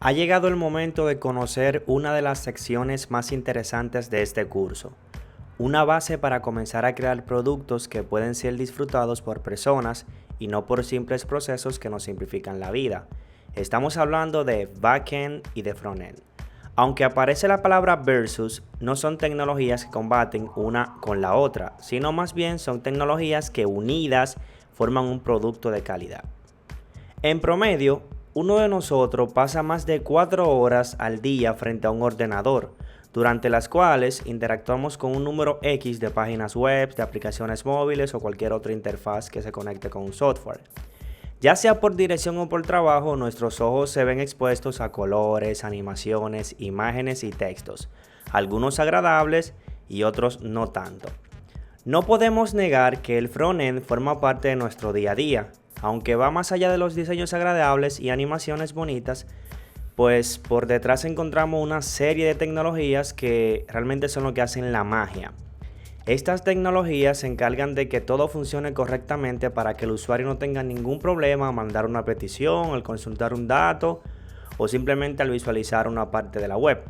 Ha llegado el momento de conocer una de las secciones más interesantes de este curso, una base para comenzar a crear productos que pueden ser disfrutados por personas y no por simples procesos que nos simplifican la vida. Estamos hablando de backend y de frontend. Aunque aparece la palabra versus, no son tecnologías que combaten una con la otra, sino más bien son tecnologías que unidas forman un producto de calidad. En promedio, uno de nosotros pasa más de 4 horas al día frente a un ordenador, durante las cuales interactuamos con un número X de páginas web, de aplicaciones móviles o cualquier otra interfaz que se conecte con un software. Ya sea por dirección o por trabajo, nuestros ojos se ven expuestos a colores, animaciones, imágenes y textos, algunos agradables y otros no tanto. No podemos negar que el frontend forma parte de nuestro día a día, aunque va más allá de los diseños agradables y animaciones bonitas, pues por detrás encontramos una serie de tecnologías que realmente son lo que hacen la magia. Estas tecnologías se encargan de que todo funcione correctamente para que el usuario no tenga ningún problema al mandar una petición, al consultar un dato o simplemente al visualizar una parte de la web.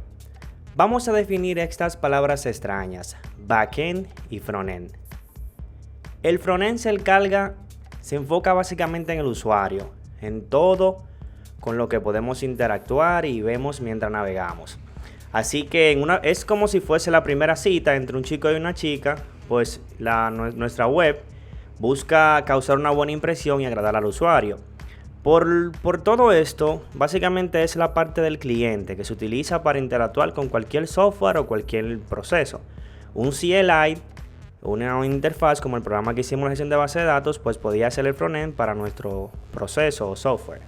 Vamos a definir estas palabras extrañas, backend y frontend. El frontend se enfoca básicamente en el usuario, en todo con lo que podemos interactuar y vemos mientras navegamos. Así que es como si fuese la primera cita entre un chico y una chica, pues nuestra web busca causar una buena impresión y agradar al usuario. Por todo esto, básicamente es la parte del cliente que se utiliza para interactuar con cualquier software o cualquier proceso. Un CLI, una interfaz como el programa que hicimos en la gestión de base de datos, pues podía ser el frontend para nuestro proceso o software.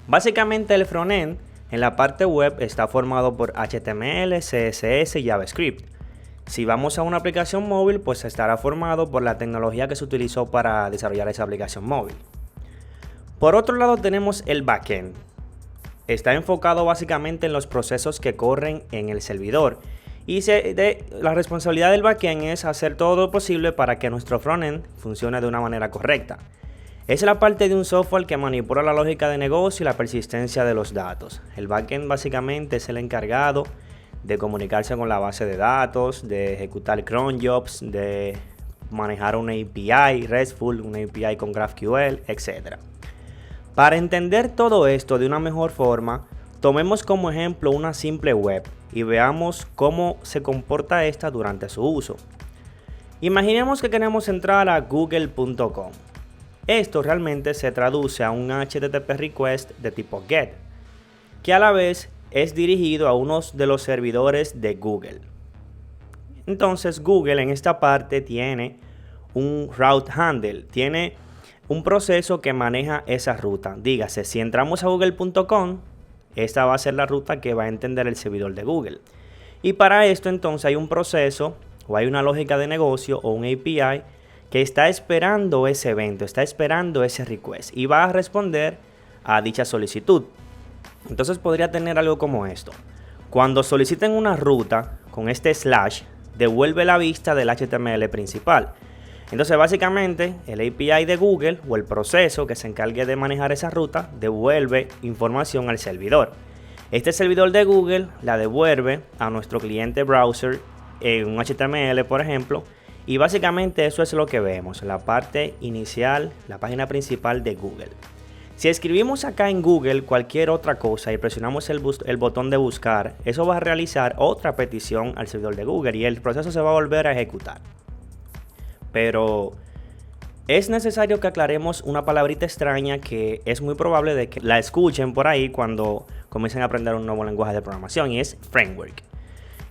Básicamente el frontend en la parte web está formado por HTML, CSS y JavaScript. Si vamos a una aplicación móvil, pues estará formado por la tecnología que se utilizó para desarrollar esa aplicación móvil. Por otro lado tenemos el backend. Está enfocado básicamente en los procesos que corren en el servidor. Y la responsabilidad del backend es hacer todo lo posible para que nuestro frontend funcione de una manera correcta. Es la parte de un software que manipula la lógica de negocio y la persistencia de los datos. El backend básicamente es el encargado de comunicarse con la base de datos, de ejecutar cron jobs, de manejar una API RESTful, una API con GraphQL, etc. Para entender todo esto de una mejor forma, tomemos como ejemplo una simple web y veamos cómo se comporta esta durante su uso. Imaginemos que queremos entrar a google.com. Esto realmente se traduce a un HTTP request de tipo GET, que a la vez es dirigido a uno de los servidores de Google. Entonces Google en esta parte tiene un route handle, tiene un proceso que maneja esa ruta. Dígase, si entramos a google.com, esta va a ser la ruta que va a entender el servidor de Google. Y para esto entonces hay un proceso o hay una lógica de negocio o un API que está esperando ese evento, está esperando ese request y va a responder a dicha solicitud. Entonces podría tener algo como esto. Cuando soliciten una ruta con este slash, devuelve la vista del HTML principal. Entonces básicamente el API de Google o el proceso que se encargue de manejar esa ruta devuelve información al servidor. Este servidor de Google la devuelve a nuestro cliente browser en un HTML, por ejemplo. Y básicamente eso es lo que vemos, la parte inicial, la página principal de Google. Si escribimos acá en Google cualquier otra cosa y presionamos el botón de buscar, eso va a realizar otra petición al servidor de Google y el proceso se va a volver a ejecutar. Pero es necesario que aclaremos una palabrita extraña que es muy probable de que la escuchen por ahí cuando comiencen a aprender un nuevo lenguaje de programación y es framework.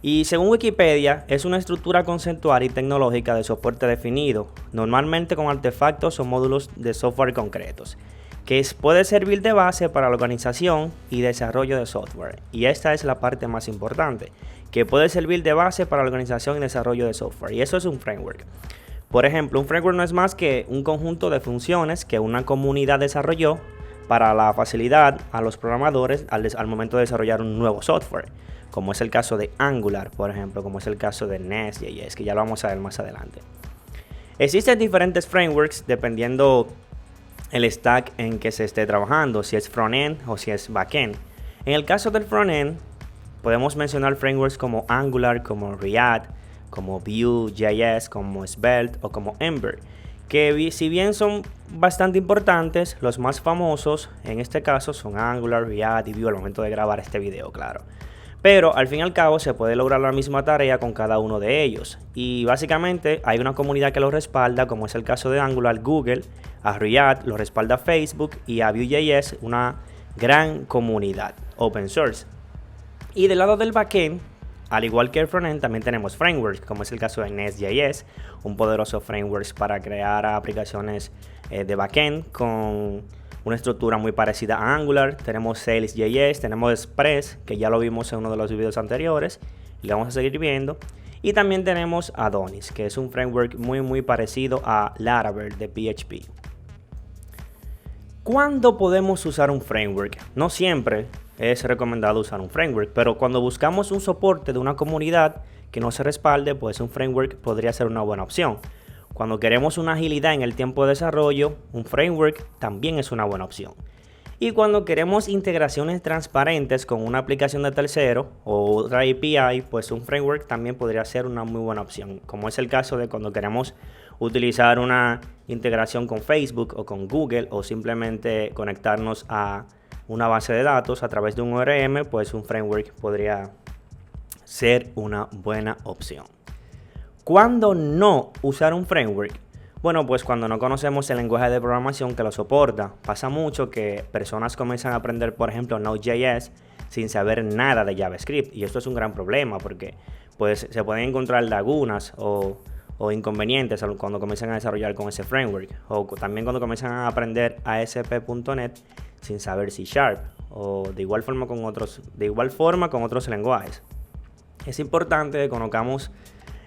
Y según Wikipedia, es una estructura conceptual y tecnológica de soporte definido, normalmente con artefactos o módulos de software concretos, que puede servir de base para la organización y desarrollo de software. Y esta es la parte más importante, que puede servir de base para la organización y desarrollo de software. Y eso es un framework. Por ejemplo, un framework no es más que un conjunto de funciones que una comunidad desarrolló para la facilidad a los programadores al momento de desarrollar un nuevo software, como es el caso de Angular, por ejemplo, como es el caso de Nest.js, que ya lo vamos a ver más adelante. Existen diferentes frameworks dependiendo el stack en que se esté trabajando, si es frontend o si es backend. En el caso del frontend, podemos mencionar frameworks como Angular, como React, como Vue.js, como Svelte o como Ember, que si bien son bastante importantes, los más famosos en este caso son Angular, React y Vue al momento de grabar este video, claro. Pero al fin y al cabo se puede lograr la misma tarea con cada uno de ellos. Y básicamente hay una comunidad que los respalda, como es el caso de Angular, Google, a React lo respalda Facebook y a Vue.js una gran comunidad open source. Y del lado del backend, al igual que el frontend, también tenemos frameworks, como es el caso de Nest.js, un poderoso framework para crear aplicaciones de backend con una estructura muy parecida a Angular. Tenemos Sales.js, tenemos Express, que ya lo vimos en uno de los videos anteriores y lo vamos a seguir viendo. Y también tenemos Adonis, que es un framework muy parecido a Laravel de PHP. ¿Cuándo podemos usar un framework? No siempre es recomendado usar un framework, pero cuando buscamos un soporte de una comunidad que no se respalde, pues un framework podría ser una buena opción. Cuando queremos una agilidad en el tiempo de desarrollo, un framework también es una buena opción. Y cuando queremos integraciones transparentes con una aplicación de tercero o otra API, pues un framework también podría ser una muy buena opción, como es el caso de cuando queremos utilizar una integración con Facebook o con Google o simplemente conectarnos a una base de datos a través de un ORM, pues un framework podría ser una buena opción. ¿Cuándo no usar un framework? Bueno, pues cuando no conocemos el lenguaje de programación que lo soporta. Pasa mucho que personas comienzan a aprender, por ejemplo, Node.js sin saber nada de JavaScript. Y esto es un gran problema porque pues, se pueden encontrar lagunas o inconvenientes cuando comienzan a desarrollar con ese framework. O también cuando comienzan a aprender ASP.NET sin saber C# o de igual forma con otros lenguajes. Es importante que conozcamos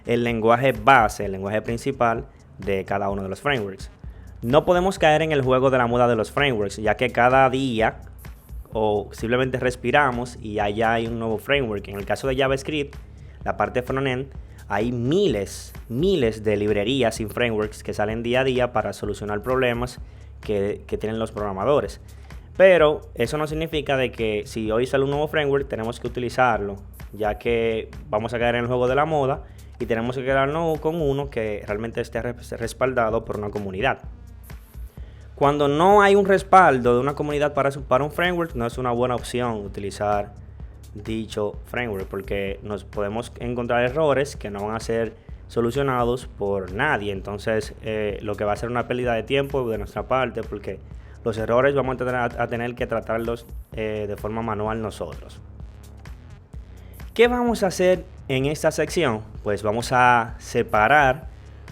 el lenguaje base, el lenguaje principal de cada uno de los frameworks. No podemos caer en el juego de la moda de los frameworks, ya que cada día o simplemente respiramos y allá hay un nuevo framework. En el caso de JavaScript, la parte frontend, hay miles de librerías y frameworks que salen día a día para solucionar problemas que tienen los programadores. Pero eso no significa de que si hoy sale un nuevo framework tenemos que utilizarlo, ya que vamos a caer en el juego de la moda y tenemos que quedarnos con uno que realmente esté respaldado por una comunidad. Cuando no hay un respaldo de una comunidad para un framework, no es una buena opción utilizar dicho framework, porque nos podemos encontrar errores que no van a ser solucionados por nadie. Entonces lo que va a ser una pérdida de tiempo de nuestra parte, porque los errores vamos a tener que tratarlos de forma manual nosotros. ¿Qué vamos a hacer en esta sección? Pues vamos a separar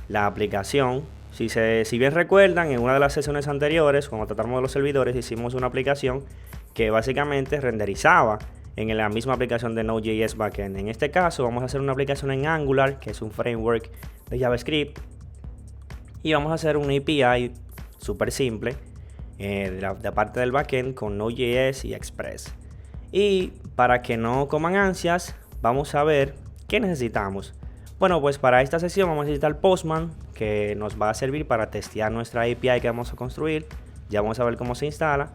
la aplicación. Si bien recuerdan, en una de las sesiones anteriores, cuando tratamos de los servidores, hicimos una aplicación que básicamente renderizaba en la misma aplicación de Node.js Backend. En este caso vamos a hacer una aplicación en Angular, que es un framework de JavaScript, y vamos a hacer una API súper simple de la parte del backend con Node.js y Express. Y para que no coman ansias, vamos a ver qué necesitamos. Bueno, pues para esta sesión vamos a necesitar Postman, que nos va a servir para testear nuestra API que vamos a construir. Ya vamos a ver cómo se instala.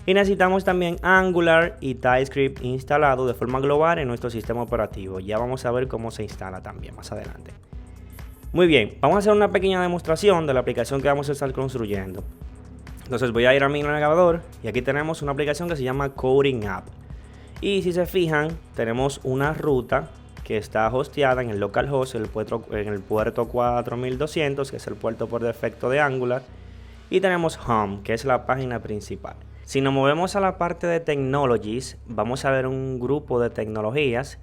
Y necesitamos también Angular y TypeScript instalado de forma global en nuestro sistema operativo. Ya vamos a ver cómo se instala también más adelante. Muy bien, vamos a hacer una pequeña demostración de la aplicación que vamos a estar construyendo. Entonces voy a ir a mi navegador y aquí tenemos una aplicación que se llama Coding App. Y si se fijan, tenemos una ruta que está hosteada en el localhost, en el puerto 4200, que es el puerto por defecto de Angular. Y tenemos Home, que es la página principal. Si nos movemos a la parte de Technologies, vamos a ver un grupo de tecnologías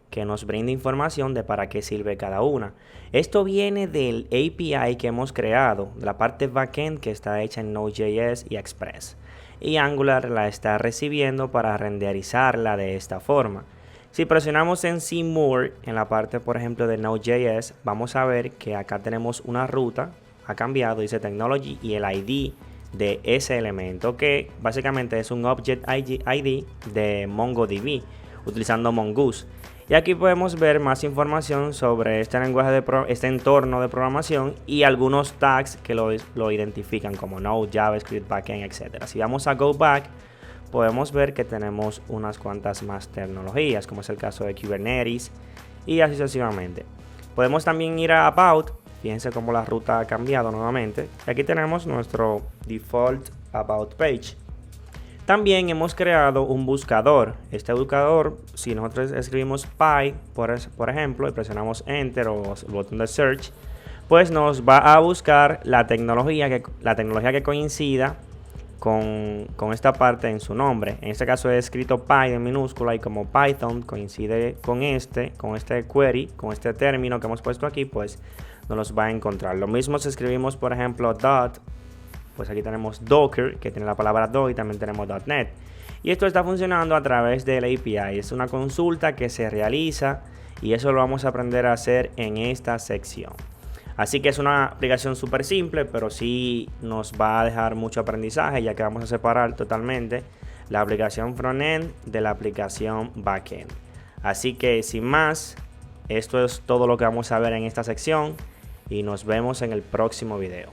que nos brinda información de para qué sirve cada una. Esto viene del API que hemos creado, de la parte backend que está hecha en Node.js y Express. Y Angular la está recibiendo para renderizarla de esta forma. Si presionamos en See More, en la parte por ejemplo de Node.js, vamos a ver que acá tenemos una ruta, ha cambiado, dice Technology y el ID de ese elemento, que básicamente es un Object ID de MongoDB, utilizando Mongoose. Y aquí podemos ver más información sobre este lenguaje este entorno de programación y algunos tags que lo identifican como Node, JavaScript, Backend, etc. Si vamos a Go Back, podemos ver que tenemos unas cuantas más tecnologías, como es el caso de Kubernetes y así sucesivamente. Podemos también ir a About. Fíjense cómo la ruta ha cambiado nuevamente. Aquí tenemos nuestro default About page. También hemos creado un buscador. Este buscador, si nosotros escribimos Pi, por ejemplo, y presionamos Enter o el botón de Search, pues nos va a buscar la tecnología que coincida con esta parte en su nombre. En este caso he escrito Pi en minúscula y como Python coincide con este query, con este término que hemos puesto aquí, pues nos los va a encontrar. Lo mismo si escribimos, por ejemplo, dot, pues aquí tenemos Docker, que tiene la palabra do, y también tenemos .NET. Y esto está funcionando a través del API. Es una consulta que se realiza y eso lo vamos a aprender a hacer en esta sección. Así que es una aplicación súper simple, pero sí nos va a dejar mucho aprendizaje, ya que vamos a separar totalmente la aplicación frontend de la aplicación backend. Así que sin más, esto es todo lo que vamos a ver en esta sección y nos vemos en el próximo video.